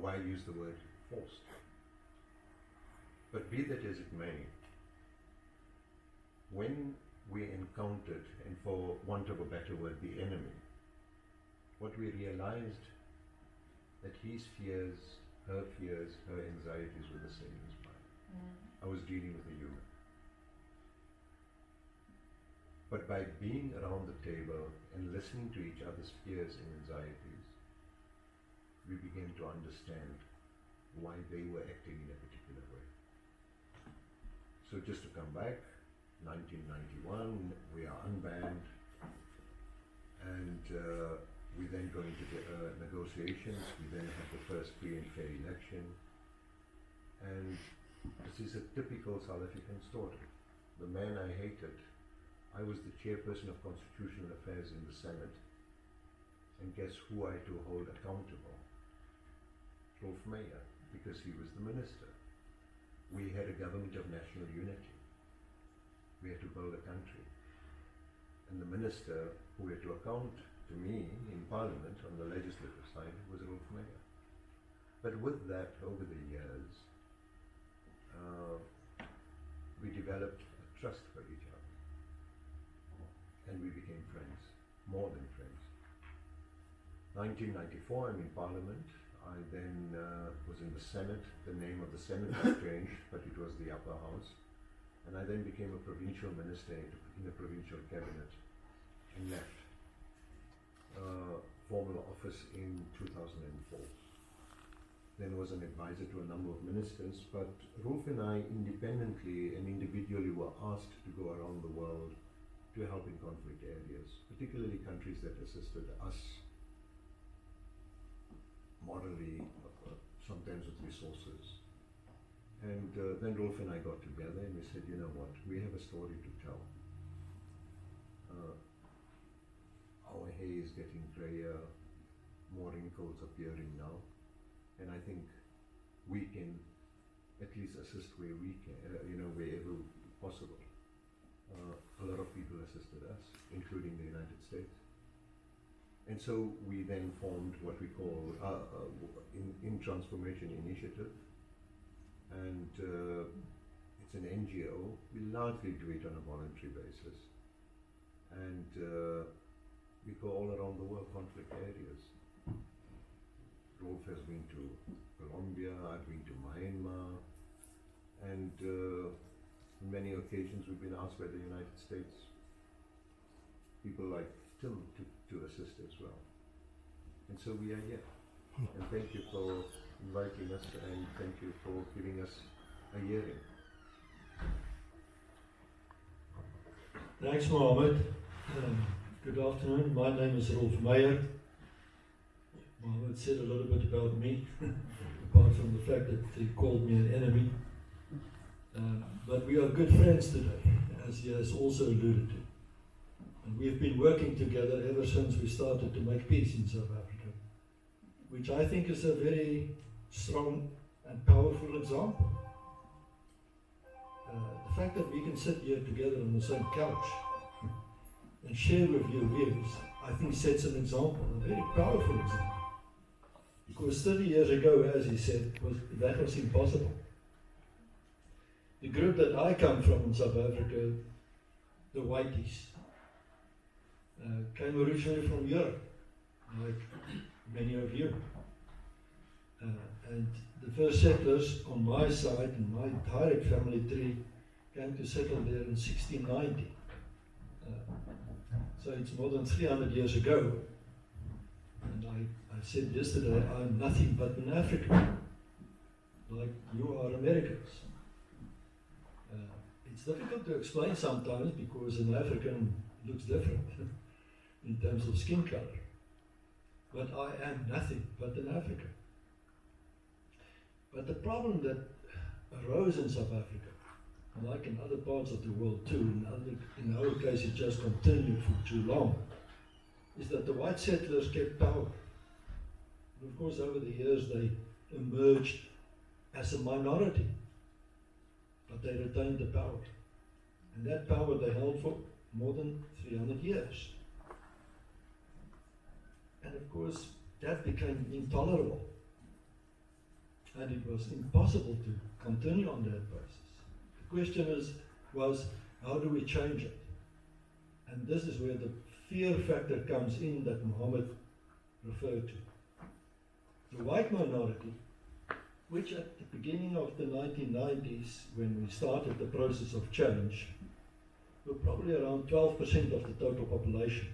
why use the word forced? But be that as it may, when we encountered, and for want of a better word, the enemy, what we realized that his fears, her anxieties were the same as mine. I was dealing with a human. But by being around the table and listening to each other's fears and anxieties, we began to understand why they were acting in a particular way. So just to come back, 1991, we are unbanned, and we then go into the negotiations. We then have the first free and fair election, and this is a typical South African story. The man I hated, I was the chairperson of Constitutional Affairs in the Senate, and guess who I had to hold accountable? Roelf Meyer, because he was the minister. We had a government of national unity. We had to build a country. And the minister who had to account to me in Parliament on the legislative side was Roelf Meyer. But with that, over the years, we developed a trust for each other. And we became friends, more than friends. 1994, I'm in Parliament. I then was in the Senate. The name of the Senate was changed, but it was the upper house. And I then became a provincial minister in the provincial cabinet and left formal office in 2004. Then was an advisor to a number of ministers, but Roelf and I independently and individually were asked to go around the world to help in conflict areas, particularly countries that assisted us morally, sometimes with resources. And then Roelf and I got together and we said, you know what, we have a story to tell. Our hair is getting grayer, more wrinkles appearing now, and I think we can at least assist where we can, wherever possible. A lot of people assisted us, including the United States. And so we then formed what we call in Transformation Initiative, and it's an NGO. We largely do it on a voluntary basis, and we go all around the world, conflict areas. Roelf has been to Colombia, I've been to Myanmar, and on many occasions we've been asked by the United States, people like Tim, to assist as well. And so we are here. And thank you for inviting us, and thank you for giving us a hearing. Thanks, Mohammed. Good afternoon. My name is Roelf Meyer. Mohammed said a little bit about me, apart from the fact that he called me an enemy. But we are good friends today, as he has also alluded to. And we've been working together ever since we started to make peace in South Africa, which I think is a very strong and powerful example. The fact that we can sit here together on the same couch and share with your views, I think sets an example, a very powerful example. Because 30 years ago, as he said, that was impossible. The group that I come from in South Africa, the Whiteys, came originally from Europe, like many of you. And the first settlers on my side, in my direct family tree, came to settle there in 1690. So it's more than 300 years ago. And I said yesterday, I'm nothing but an African, like you are Americans. It's difficult to explain sometimes because an African looks different in terms of skin color. But I am nothing but an African. But the problem that arose in South Africa, like in other parts of the world too, in our case it just continued for too long, is that the white settlers kept power. And of course over the years they emerged as a minority, but they retained the power. And that power they held for more than 300 years. And of course that became intolerable. and it was impossible to continue on that basis. The question was, how do we change it? And this is where the fear factor comes in that Mohammed referred to. The white minority, which at the beginning of the 1990s, when we started the process of change, were probably around 12% of the total population.